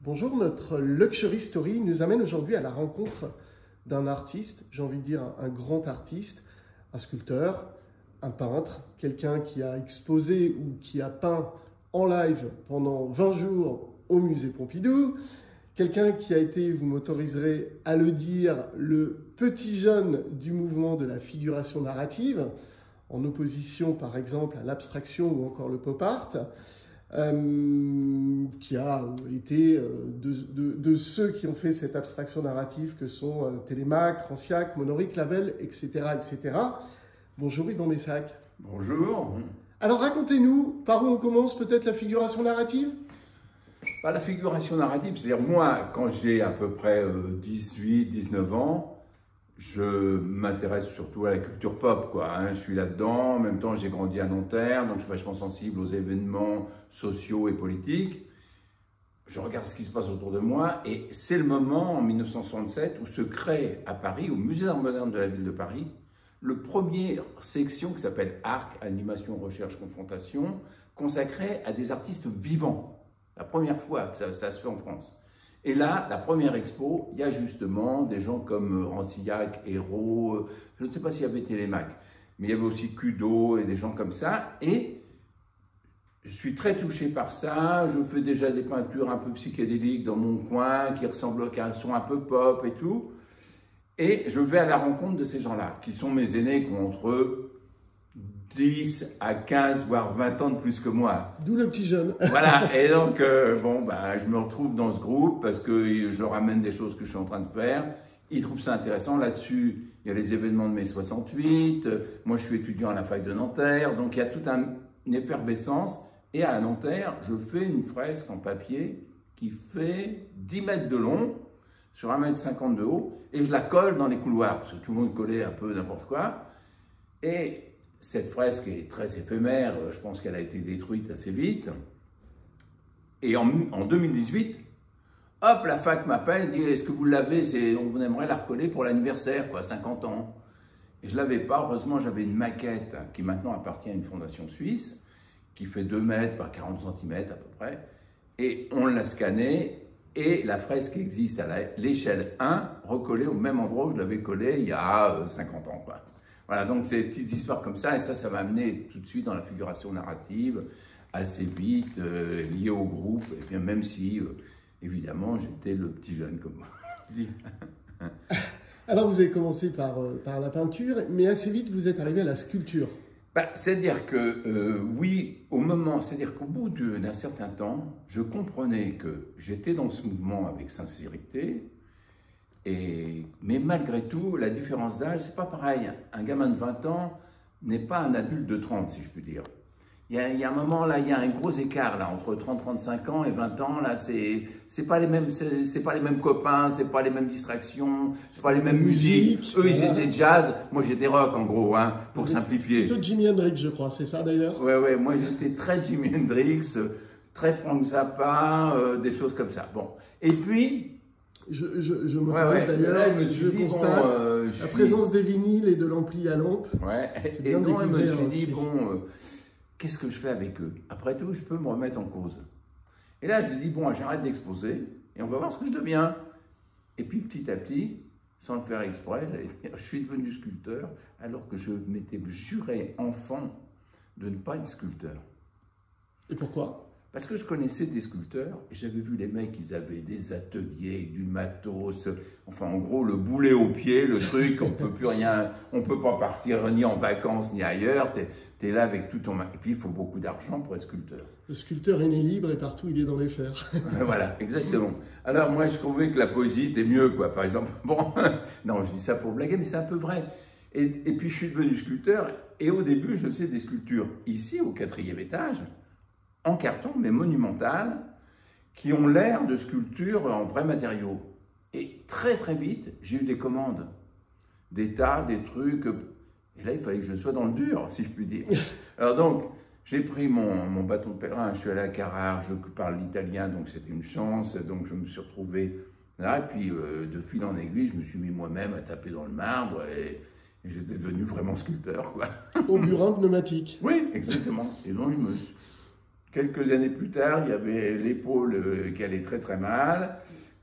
Bonjour, notre Luxury Story nous amène aujourd'hui à la rencontre d'un artiste, j'ai envie de dire un grand artiste, un sculpteur, un peintre, quelqu'un qui a exposé ou qui a peint en live pendant 20 jours au musée Pompidou, quelqu'un qui a été, vous m'autoriserez à le dire, le petit jeune du mouvement de la figuration narrative, en opposition par exemple à l'abstraction ou encore le pop art, qui a été de ceux qui ont fait cette abstraction narrative que sont Télémaque, Rancière, Monoric, Clavel, etc., etc. Bonjour Yvan Messac. Bonjour. Alors racontez-nous, par où on commence peut-être la figuration narrative? La figuration narrative, c'est-à-dire moi, quand j'ai à peu près 18-19 ans, je m'intéresse surtout à la culture pop, quoi. Je suis là-dedans, en même temps j'ai grandi à Nanterre, donc je suis vachement sensible aux événements sociaux et politiques. Je regarde ce qui se passe autour de moi et c'est le moment, en 1967, où se crée à Paris, au Musée d'Art Moderne de la ville de Paris, le première section qui s'appelle ARC, Animation, Recherche, Confrontation, consacrée à des artistes vivants. La première fois que ça se fait en France. Et là, la première expo, il y a justement des gens comme Rancillac, Hérault, je ne sais pas s'il y avait Télémaque, mais il y avait aussi Cudeau et des gens comme ça. Et je suis très touché par ça. Je fais déjà des peintures un peu psychédéliques dans mon coin, qui ressemblent à un son un peu pop et tout. Et je vais à la rencontre de ces gens-là, qui sont mes aînés, qui ont entre 10 à 15, voire 20 ans de plus que moi. D'où le petit jeune. Voilà, et donc, je me retrouve dans ce groupe parce que je leur amène des choses que je suis en train de faire. Ils trouvent ça intéressant. Là-dessus, il y a les événements de mai 68. Moi, je suis étudiant à la fac de Nanterre. Donc, il y a toute une effervescence. Et à Nanterre, je fais une fresque en papier qui fait 10 mètres de long sur 1,50 m de haut. Et je la colle dans les couloirs parce que tout le monde collait un peu n'importe quoi. Et cette fresque est très éphémère, je pense qu'elle a été détruite assez vite. Et en 2018, hop, la fac m'appelle, dit « Est-ce que vous l'avez? On aimerait la recoller pour l'anniversaire, quoi, 50 ans. » Et je ne l'avais pas, heureusement j'avais une maquette qui maintenant appartient à une fondation suisse, qui fait 2 mètres par 40 cm à peu près. Et on l'a scannée, et la fresque existe à l'échelle 1, recollée au même endroit où je l'avais collée il y a 50 ans, quoi. Voilà, donc c'est des petites histoires comme ça, et ça m'a amené tout de suite dans la figuration narrative, assez vite, lié au groupe, et bien même si, évidemment, j'étais le petit jeune, comme on dit. Alors vous avez commencé par la peinture, mais assez vite vous êtes arrivé à la sculpture. C'est-à-dire que, oui, c'est-à-dire qu'au bout d'un certain temps, je comprenais que j'étais dans ce mouvement avec sincérité. Mais malgré tout, la différence d'âge, c'est pas pareil. Un gamin de 20 ans n'est pas un adulte de 30, si je puis dire. Il y a un moment, là, il y a un gros écart, là, entre 30-35 ans et 20 ans, là, c'est pas les mêmes copains, c'est pas les mêmes distractions, c'est pas les mêmes musiques. Eux, ils étaient jazz, moi j'étais rock, en gros, pour simplifier. Plutôt Jimi Hendrix, je crois, c'est ça d'ailleurs? Ouais, moi j'étais très Jimi Hendrix, très Frank Zappa, des choses comme ça. Bon. Et puis, je m'autorise d'ailleurs, je constate la présence des vinyles et de l'ampli à lampe. Ouais, et donc je me suis dit, qu'est-ce que je fais avec eux? Après tout, je peux me remettre en cause. Et là, je dis, j'arrête d'exposer et on va voir ce que je deviens. Et puis, petit à petit, sans le faire exprès, je suis devenu sculpteur alors que je m'étais juré, enfant, de ne pas être sculpteur. Et pourquoi? Parce que je connaissais des sculpteurs, et j'avais vu les mecs, ils avaient des ateliers, du matos, enfin en gros le boulet au pied, le truc, on peut plus rien, on peut pas partir ni en vacances ni ailleurs, t'es là avec tout ton... Et puis il faut beaucoup d'argent pour être sculpteur. Le sculpteur est né libre et partout il est dans les fers. Voilà, exactement. Alors moi je trouvais que la poésie était mieux, quoi, par exemple. Non, je dis ça pour blaguer, mais c'est un peu vrai. Et puis je suis devenu sculpteur, et au début je faisais des sculptures ici, au 4e étage, en carton, mais monumentales, qui ont l'air de sculptures en vrais matériaux. Et très très vite, j'ai eu des commandes, des tas, des trucs, et là il fallait que je sois dans le dur, si je puis dire. Alors donc, j'ai pris mon bâton de pèlerin, je suis allé à Carrare, je parle l'italien, donc c'était une chance, donc je me suis retrouvé là, et puis de fil en aiguille, je me suis mis moi-même à taper dans le marbre, et j'étais devenu vraiment sculpteur, quoi. Au burin pneumatique. Oui, exactement. Et donc, quelques années plus tard, il y avait l'épaule qui allait très très mal.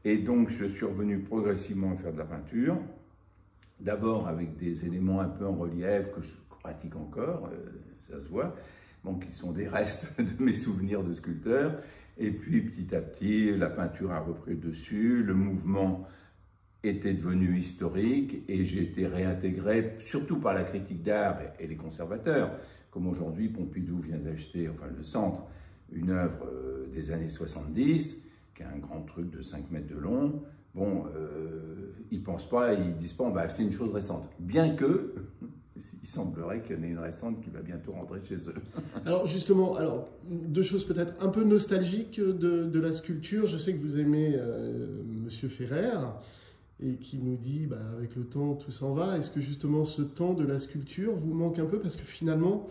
Et donc, je suis revenu progressivement faire de la peinture. D'abord avec des éléments un peu en relief que je pratique encore, ça se voit, bon, qui sont des restes de mes souvenirs de sculpteur. Et puis petit à petit, la peinture a repris le dessus, le mouvement était devenu historique et j'ai été réintégré surtout par la critique d'art et les conservateurs. Comme aujourd'hui, Pompidou vient d'acheter, enfin le centre, une œuvre des années 70, qui a un grand truc de 5 mètres de long. Bon, ils pensent pas, ils disent pas on va acheter une chose récente. Bien que, il semblerait qu'il y en ait une récente qui va bientôt rentrer chez eux. Alors justement, deux choses peut-être un peu nostalgiques de la sculpture. Je sais que vous aimez Monsieur Ferrer et qui nous dit avec le temps tout s'en va. Est-ce que justement ce temps de la sculpture vous manque un peu parce que finalement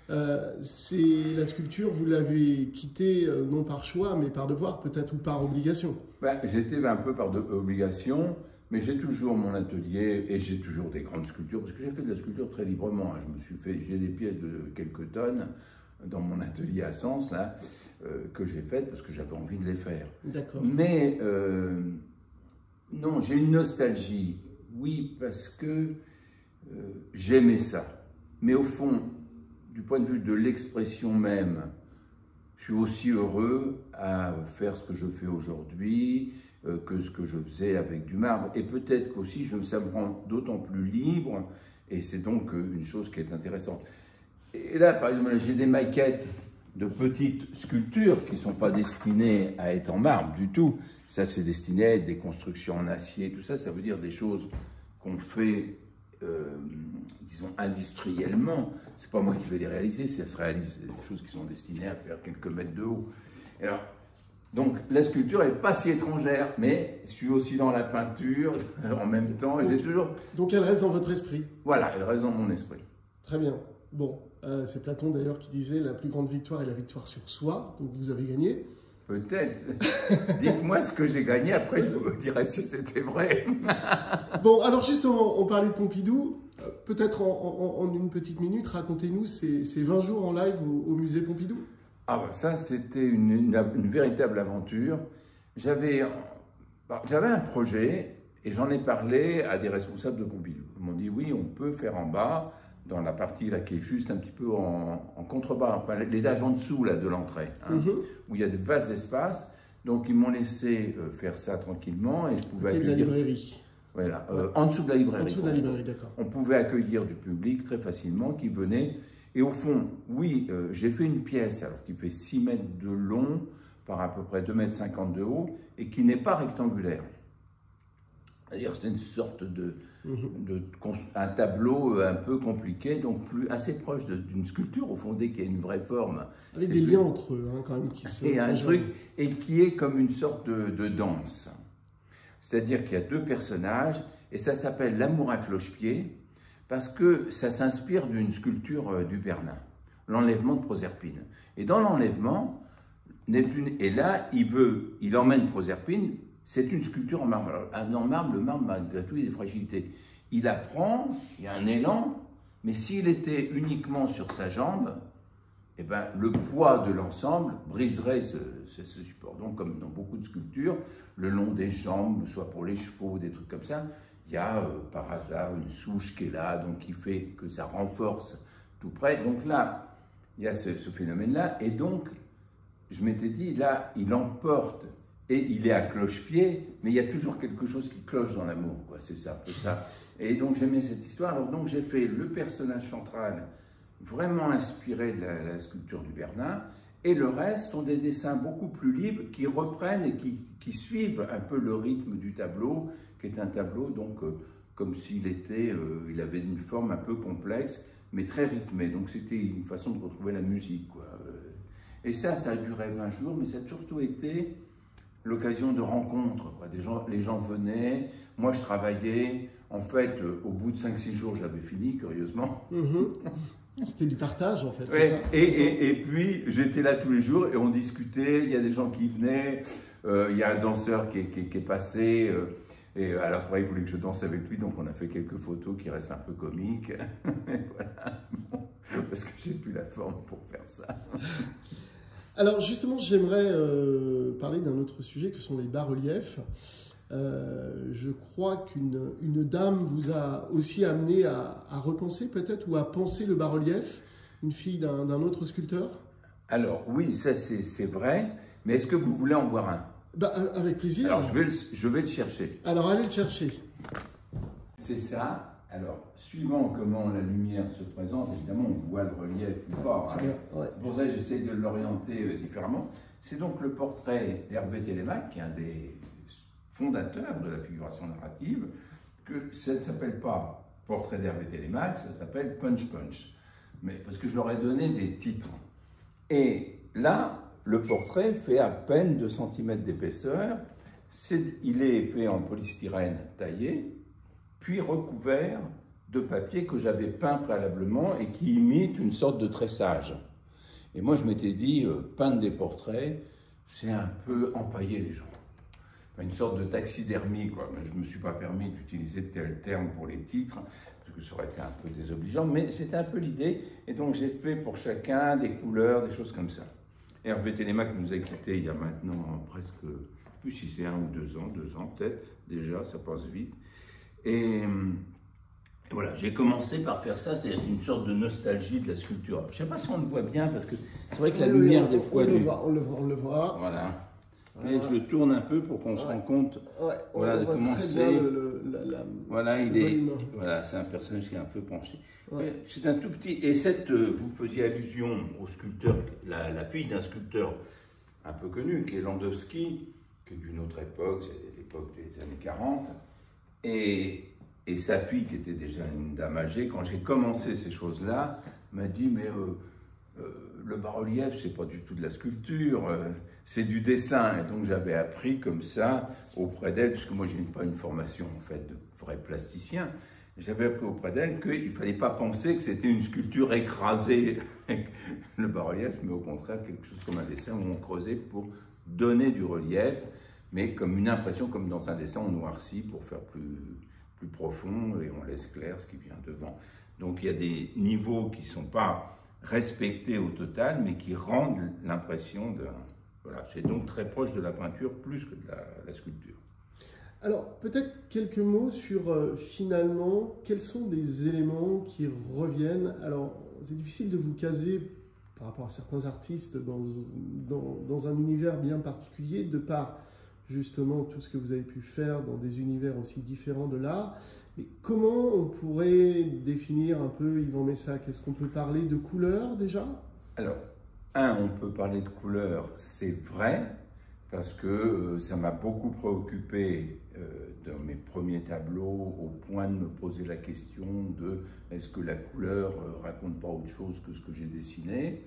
la sculpture, vous l'avez quittée non par choix mais par devoir peut-être ou par obligation? J'étais un peu par obligation. Mais j'ai toujours mon atelier et j'ai toujours des grandes sculptures, parce que j'ai fait de la sculpture très librement. J'ai des pièces de quelques tonnes dans mon atelier à Sens, là, que j'ai faites parce que j'avais envie de les faire. D'accord. Mais non, j'ai une nostalgie, oui, parce que j'aimais ça. Mais au fond, du point de vue de l'expression même, je suis aussi heureux à faire ce que je fais aujourd'hui, que ce que je faisais avec du marbre. Et peut-être qu'aussi, ça me rend d'autant plus libre, et c'est donc une chose qui est intéressante. Et là, par exemple, j'ai des maquettes de petites sculptures qui ne sont pas destinées à être en marbre du tout. Ça, c'est destiné à être des constructions en acier, tout ça, ça veut dire des choses qu'on fait, disons, industriellement. C'est pas moi qui vais les réaliser, ça se réalise des choses qui sont destinées à faire quelques mètres de haut. Et alors, donc, la sculpture n'est pas si étrangère, mais je suis aussi dans la peinture en même temps. Et j'ai toujours... Donc, elle reste dans votre esprit? Voilà, elle reste dans mon esprit. Très bien. Bon, c'est Platon d'ailleurs qui disait la plus grande victoire est la victoire sur soi. Donc, vous avez gagné. Peut-être. Dites-moi ce que j'ai gagné, après je vous dirai si c'était vrai. Bon, alors justement, on parlait de Pompidou. Peut-être en une petite minute, racontez-nous ces 20 jours en live au musée Pompidou. Ah ben ça, c'était une véritable aventure. J'avais un projet et j'en ai parlé à des responsables de Pompidou. Ils m'ont dit, oui, on peut faire en bas, dans la partie là qui est juste un petit peu en contrebas, enfin l'étage en dessous là, de l'entrée, hein, où il y a de vastes espaces. Donc ils m'ont laissé faire ça tranquillement et je pouvais accueillir... de la librairie. Voilà, en dessous de la librairie. En dessous de la librairie, d'accord. On pouvait accueillir du public très facilement qui venait. Et au fond, oui, j'ai fait une pièce alors, qui fait 6 mètres de long par à peu près 2,50 m de haut et qui n'est pas rectangulaire. C'est-à-dire c'est une sorte un tableau un peu compliqué, donc assez proche d'une sculpture au fond, dès qu'il y a une vraie forme. Avec des liens entre eux, hein, quand même, qui se... Et un truc, et qui est comme une sorte de danse. C'est-à-dire qu'il y a deux personnages, et ça s'appelle l'amour à cloche-pied, parce que ça s'inspire d'une sculpture du Bernin, l'enlèvement de Proserpine. Et dans l'enlèvement, Neptune est là, il emmène Proserpine, c'est une sculpture en marbre. En marbre, le marbre, malgré tout, il y a des fragilités. Il apprend, il y a un élan, mais s'il était uniquement sur sa jambe, eh ben, le poids de l'ensemble briserait ce support. Donc, comme dans beaucoup de sculptures, le long des jambes, soit pour les chevaux, des trucs comme ça, il y a par hasard une souche qui est là, donc qui fait que ça renforce tout près. Donc là, il y a ce phénomène-là. Et donc, je m'étais dit, là, il emporte, et il est à cloche-pied, mais il y a toujours quelque chose qui cloche dans l'amour, quoi. C'est ça, un peu ça. Et donc, j'aimais cette histoire. Alors, donc, j'ai fait le personnage central, vraiment inspiré de la sculpture du Bernin, et le reste sont des dessins beaucoup plus libres qui reprennent et qui suivent un peu le rythme du tableau, qui est un tableau donc comme s'il était, il avait une forme un peu complexe, mais très rythmée. Donc c'était une façon de retrouver la musique, quoi. Et ça a duré 20 jours, mais ça a surtout été l'occasion de rencontres, quoi. Les gens venaient, moi je travaillais. En fait, au bout de 5-6 jours, j'avais fini, curieusement. C'était du partage, en fait. Ouais, ça. Et puis, j'étais là tous les jours et on discutait. Il y a des gens qui venaient. Il y a un danseur qui est passé. Et alors, après, il voulait que je danse avec lui. Donc, on a fait quelques photos qui restent un peu comiques. Voilà. Bon, parce que j'ai plus la forme pour faire ça. Alors justement, j'aimerais parler d'un autre sujet que sont les bas-reliefs. Je crois qu'une dame vous a aussi amené à repenser peut-être ou à penser le bas-relief, une fille d'un autre sculpteur. Alors oui, ça c'est vrai, mais est-ce que vous voulez en voir un? Bah, avec plaisir. Alors je vais le chercher. Alors allez le chercher. C'est ça. Alors, suivant comment la lumière se présente, évidemment, on voit le relief ou pas. Hein. Ouais. C'est pour ça que j'essaie de l'orienter différemment. C'est donc le portrait d'Hervé Télémaque, qui est un des fondateurs de la figuration narrative, que ça ne s'appelle pas Portrait d'Hervé Télémaque, ça s'appelle Punch Punch. Mais parce que je leur ai donné des titres. Et là, le portrait fait à peine 2 cm d'épaisseur. Il est fait en polystyrène taillé, puis recouvert de papier que j'avais peint préalablement et qui imite une sorte de tressage. Et moi, je m'étais dit, peindre des portraits, c'est un peu empailler les gens. Enfin, une sorte de taxidermie, quoi. Mais je ne me suis pas permis d'utiliser tel terme pour les titres, parce que ça aurait été un peu désobligeant, mais c'était un peu l'idée. Et donc, j'ai fait pour chacun des couleurs, des choses comme ça. Hervé Télémaque nous a quittés il y a maintenant presque, plus si c'est 1 ou 2 ans peut-être, déjà, ça passe vite. Et voilà, j'ai commencé par faire ça, c'est une sorte de nostalgie de la sculpture. Je ne sais pas si on le voit bien, parce que c'est vrai que la lumière des fois... On le voit. Voilà. Mais je le tourne un peu pour qu'on se rende compte voilà, de comment c'est. Voilà, voilà, c'est un personnage qui est un peu penché. C'est un tout petit... Et vous faisiez allusion au sculpteur, la fille d'un sculpteur un peu connu, qui est Landowski, qui est d'une autre époque, c'est l'époque des années 40. Et sa fille, qui était déjà une dame âgée, quand j'ai commencé ces choses-là, m'a dit, mais le bas-relief, c'est pas du tout de la sculpture, c'est du dessin. Et donc j'avais appris comme ça auprès d'elle, puisque moi je n'ai pas une formation en fait de vrai plasticien, j'avais appris auprès d'elle qu'il ne fallait pas penser que c'était une sculpture écrasée avec le bas-relief, mais au contraire quelque chose comme un dessin où on creusait pour donner du relief, mais comme une impression, comme dans un dessin, on noircit pour faire plus profond et on laisse clair ce qui vient devant. Donc il y a des niveaux qui ne sont pas respectés au total, mais qui rendent l'impression d'un... Voilà, c'est donc très proche de la peinture plus que de la sculpture. Alors, peut-être quelques mots sur, finalement, quels sont des éléments qui reviennent. Alors, c'est difficile de vous caser par rapport à certains artistes dans un univers bien particulier, de par justement tout ce que vous avez pu faire dans des univers aussi différents de l'art. Mais comment on pourrait définir un peu Yvan Messac? Est-ce qu'on peut parler de couleurs déjà? Alors, on peut parler de couleurs, c'est vrai, parce que ça m'a beaucoup préoccupé dans mes premiers tableaux, au point de me poser la question de est-ce que la couleur raconte pas autre chose que ce que j'ai dessiné,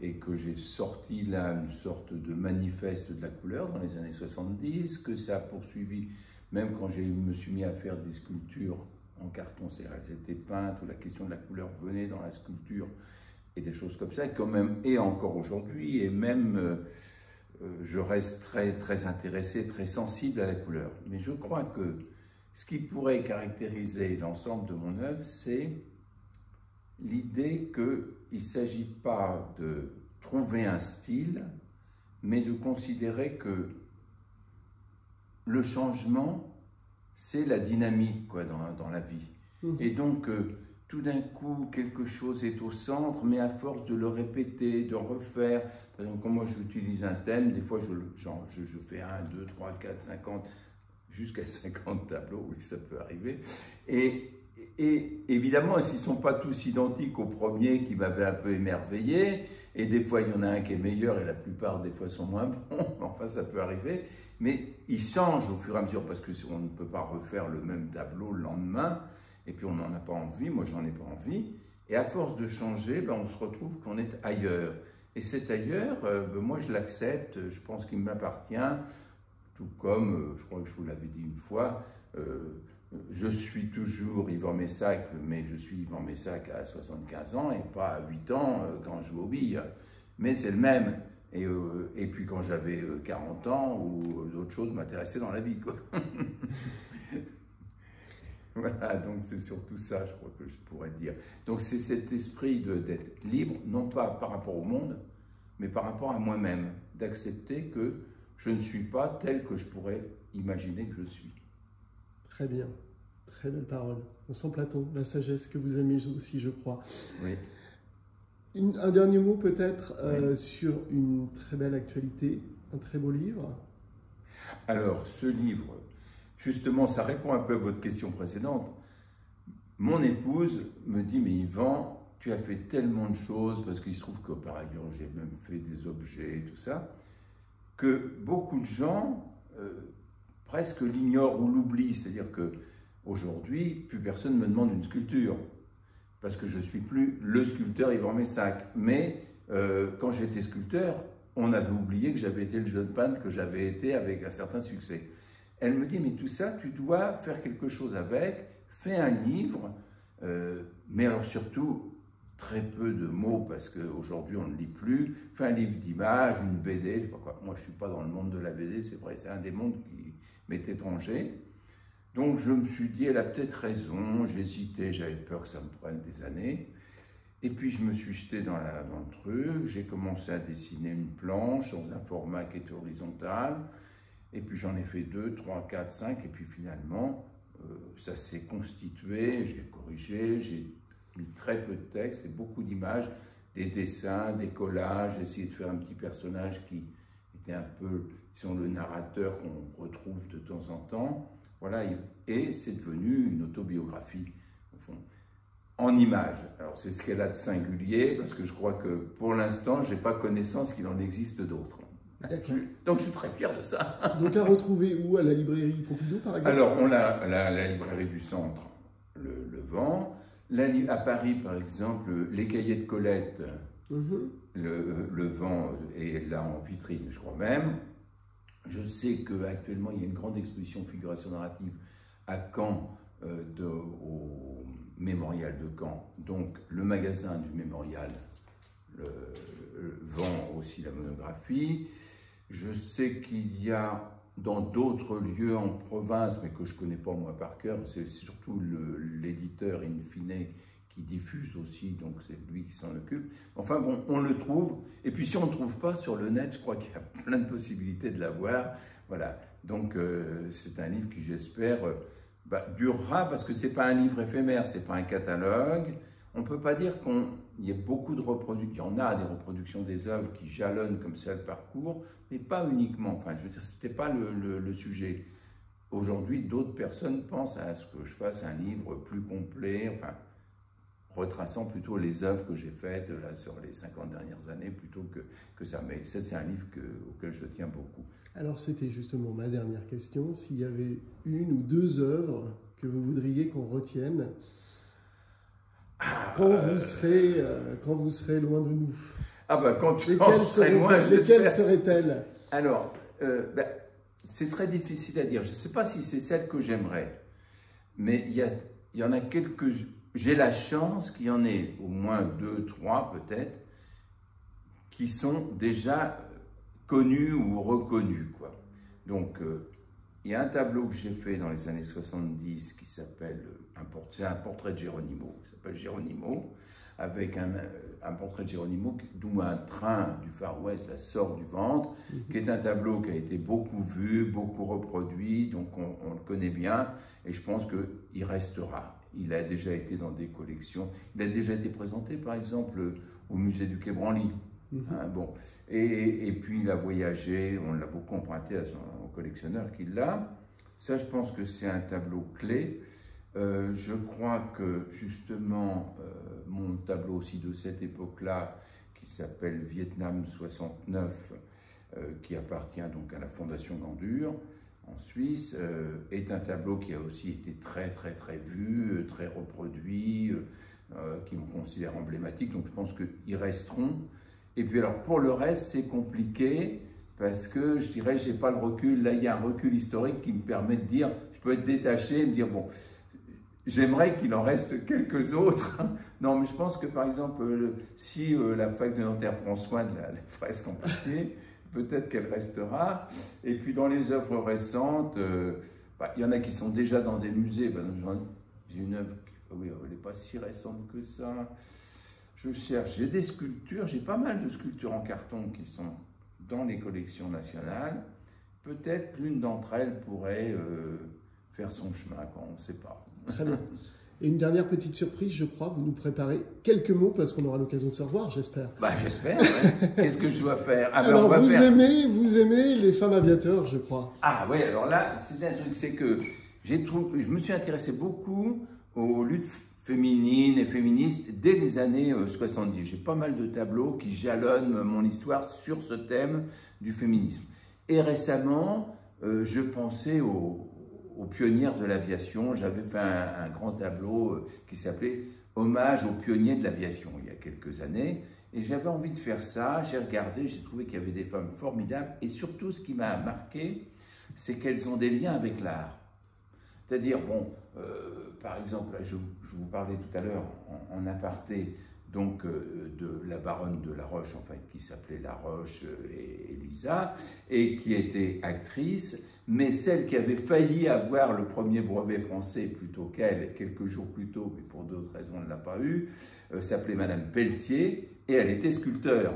et que j'ai sorti là une sorte de manifeste de la couleur dans les années 70, que ça a poursuivi même quand je me suis mis à faire des sculptures en carton, c'est-à-dire elles étaient peintes, où la question de la couleur venait dans la sculpture, et des choses comme ça, quand même, et encore aujourd'hui, et même je reste très intéressé, très sensible à la couleur. Mais je crois que ce qui pourrait caractériser l'ensemble de mon œuvre, c'est l'idée qu'il ne s'agit pas de trouver un style, mais de considérer que le changement, c'est la dynamique quoi, dans la vie. Et donc, tout d'un coup, quelque chose est au centre, mais à force de le répéter, de refaire, par exemple, quand moi j'utilise un thème, des fois je fais 1, 2, 3, 4, 50, jusqu'à 50 tableaux, oui, ça peut arriver. Et évidemment, s'ils ne sont pas tous identiques au premier qui m'avait un peu émerveillé, et des fois il y en a un qui est meilleur et la plupart des fois sont moins bons, enfin ça peut arriver, mais ils changent au fur et à mesure parce qu'on ne peut pas refaire le même tableau le lendemain, et puis on n'en a pas envie, moi j'en ai pas envie, et à force de changer, ben, on se retrouve qu'on est ailleurs. Et cet ailleurs, moi je l'accepte, je pense qu'il m'appartient, tout comme, je crois que je vous l'avais dit une fois, je suis toujours Yvan Messac, mais je suis Yvan Messac à 75 ans et pas à 8 ans quand je joue aux billes. Mais c'est le même. Et puis quand j'avais 40 ans, ou d'autres choses m'intéressaient dans la vie, quoi. Voilà, donc c'est surtout ça, je crois que je pourrais dire. Donc c'est cet esprit d'être libre, non pas par rapport au monde, mais par rapport à moi-même, d'accepter que je ne suis pas tel que je pourrais imaginer que je suis. Très bien, très belle parole. On sent Platon, la sagesse que vous aimez aussi, je crois. Oui. Un dernier mot peut-être Oui. sur une très belle actualité, un très beau livre. Alors, ce livre, justement, ça répond un peu à votre question précédente. Mon épouse me dit, mais Yvan, tu as fait tellement de choses, parce qu'il se trouve que par ailleurs, j'ai même fait des objets, tout ça, que beaucoup de gens presque l'ignorent ou l'oublient. C'est-à-dire qu'aujourd'hui, plus personne me demande une sculpture, parce que je ne suis plus le sculpteur Yvan Messac. Mais quand j'étais sculpteur, on avait oublié que j'avais été le jeune peintre que j'avais été avec un certain succès. Elle me dit, mais tout ça, tu dois faire quelque chose avec, fais un livre, mais alors surtout, très peu de mots, parce qu'aujourd'hui on ne lit plus, fais un livre d'images, une BD, je sais pas quoi. Moi je ne suis pas dans le monde de la BD, c'est vrai, c'est un des mondes qui m'est étranger. Donc je me suis dit, elle a peut-être raison, j'hésitais, j'avais peur que ça me prenne des années. Et puis je me suis jeté dans le truc, j'ai commencé à dessiner une planche dans un format qui était horizontal, et puis j'en ai fait 2, 3, 4, 5, et puis finalement, ça s'est constitué, j'ai corrigé, j'ai mis très peu de texte et beaucoup d'images, des dessins, des collages, j'ai essayé de faire un petit personnage qui était un peu, disons, le narrateur qu'on retrouve de temps en temps. Voilà, et c'est devenu une autobiographie, au fond, en images. Alors c'est ce qu'elle a de singulier, parce que je crois que pour l'instant, je n'ai pas connaissance qu'il en existe d'autres. Donc je suis très fier de ça. Donc à retrouver où? À la librairie Pompidou par exemple? Alors on a la librairie du centre, le vend. À Paris par exemple, les cahiers de Colette, le vend est là en vitrine, je crois même. Je sais qu'actuellement il y a une grande exposition figuration narrative à Caen, au mémorial de Caen. Donc le magasin du mémorial vend aussi la monographie. Je sais qu'il y a dans d'autres lieux en province, mais que je ne connais pas moi par cœur, c'est surtout l'éditeur in fine qui diffuse aussi, donc c'est lui qui s'en occupe. Enfin bon, on le trouve, et puis si on ne le trouve pas sur le net, je crois qu'il y a plein de possibilités de l'avoir. Voilà, donc c'est un livre qui j'espère durera, parce que ce n'est pas un livre éphémère, ce n'est pas un catalogue. On ne peut pas dire qu'il y ait beaucoup de reproductions. Il y en a des reproductions des œuvres qui jalonnent comme ça le parcours, mais pas uniquement. Enfin, je veux dire, ce n'était pas le sujet. Aujourd'hui, d'autres personnes pensent à ce que je fasse un livre plus complet, enfin, retraçant plutôt les œuvres que j'ai faites là, sur les 50 dernières années, plutôt que ça. Mais ça, c'est un livre auquel je tiens beaucoup. Alors, c'était justement ma dernière question. S'il y avait une ou deux œuvres que vous voudriez qu'on retienne quand vous serez loin de nous. Ah bah quand lesquelles seraient-elles? Alors, c'est très difficile à dire. Je ne sais pas si c'est celle que j'aimerais, mais il y en a quelques. J'ai la chance qu'il y en ait au moins 2, 3 peut-être, qui sont déjà connus ou reconnus, quoi. Donc, il y a un tableau que j'ai fait dans les années 70 qui s'appelle, c'est un portrait de Geronimo, qui s'appelle Geronimo, avec un portrait de Geronimo d'où un train du Far West la sort du ventre, qui est un tableau qui a été beaucoup vu, beaucoup reproduit, donc on le connaît bien, et je pense qu'il restera. Il a déjà été dans des collections, il a déjà été présenté par exemple au musée du Quai Branly. Bon. Et puis il a voyagé, on l'a beaucoup emprunté au collectionneur qui l'a. Ça, je pense que c'est un tableau clé. Je crois que justement, mon tableau aussi de cette époque-là, qui s'appelle Vietnam 69, qui appartient donc à la Fondation Gandur en Suisse, est un tableau qui a aussi été très vu, très reproduit, qui me considère emblématique. Donc je pense qu'ils resteront. Et puis alors pour le reste, c'est compliqué parce que je dirais, j'ai pas le recul. Là, il y a un recul historique qui me permet de dire, je peux être détaché et me dire, bon, j'aimerais qu'il en reste quelques autres. Non, mais je pense que par exemple, si la fac de Nanterre prend soin de la fresque en papier, peut-être qu'elle restera. Et puis dans les œuvres récentes, il y en a qui sont déjà dans des musées. J'ai une œuvre, oui, elle n'est pas si récente que ça. je cherche, j'ai des sculptures, j'ai pas mal de sculptures en carton qui sont dans les collections nationales. Peut-être l'une d'entre elles pourrait faire son chemin, on ne sait pas. Très bien. Et une dernière petite surprise, je crois, vous nous préparez quelques mots parce qu'on aura l'occasion de se revoir, j'espère. Bah, j'espère, ouais. Qu'est-ce que je dois faire? Ah, ben, alors, on va vous aimez les femmes aviateurs, je crois. Ah oui, alors là, c'est un truc, c'est que je me suis intéressé beaucoup aux luttes féminines et féministes dès les années 70. J'ai pas mal de tableaux qui jalonnent mon histoire sur ce thème du féminisme. Et récemment, je pensais aux pionnières de l'aviation. J'avais fait un grand tableau qui s'appelait « Hommage aux pionniers de l'aviation » il y a quelques années. Et j'avais envie de faire ça. J'ai regardé, j'ai trouvé qu'il y avait des femmes formidables. Et surtout, ce qui m'a marqué, c'est qu'elles ont des liens avec l'art. C'est-à-dire, bon, par exemple, je vous parlais tout à l'heure en aparté, donc de la baronne de La Roche, en fait, qui s'appelait La Roche et Elisa, et qui était actrice, mais celle qui avait failli avoir le premier brevet français plutôt qu'elle, quelques jours plus tôt, mais pour d'autres raisons elle ne l'a pas eu, s'appelait Madame Pelletier, et elle était sculpteur.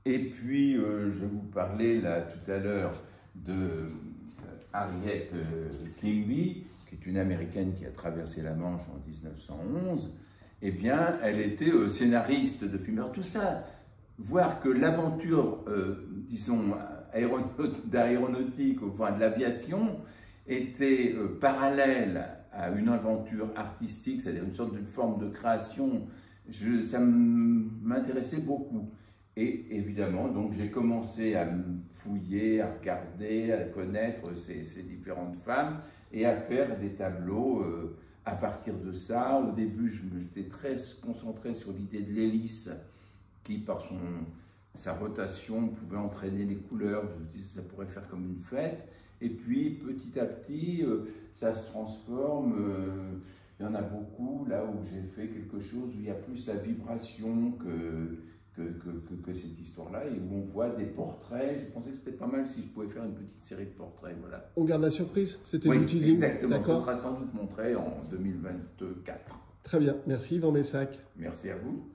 Et puis, je vous parlais là tout à l'heure de Harriet Quimby, qui est une Américaine qui a traversé la Manche en 1911, eh bien, elle était scénariste de films. Alors, tout ça, voir que l'aventure, disons, d'aéronautique, enfin de l'aviation, était parallèle à une aventure artistique, c'est-à-dire une sorte de forme de création, ça m'intéressait beaucoup. Et évidemment, donc j'ai commencé à me fouiller, à regarder, à connaître ces différentes femmes et à faire des tableaux à partir de ça. Au début, j'étais très concentré sur l'idée de l'hélice qui, par sa rotation, pouvait entraîner les couleurs. Je me disais que ça pourrait faire comme une fête. Et puis, petit à petit, ça se transforme. Il y en a beaucoup là où j'ai fait quelque chose où il y a plus la vibration que cette histoire-là, et où on voit des portraits. Je pensais que c'était pas mal si je pouvais faire une petite série de portraits, voilà. On garde la surprise, c'était oui, le teasing. Exactement, ça sera sans doute montré en 2024. Très bien, merci Yvan Messac. Merci à vous.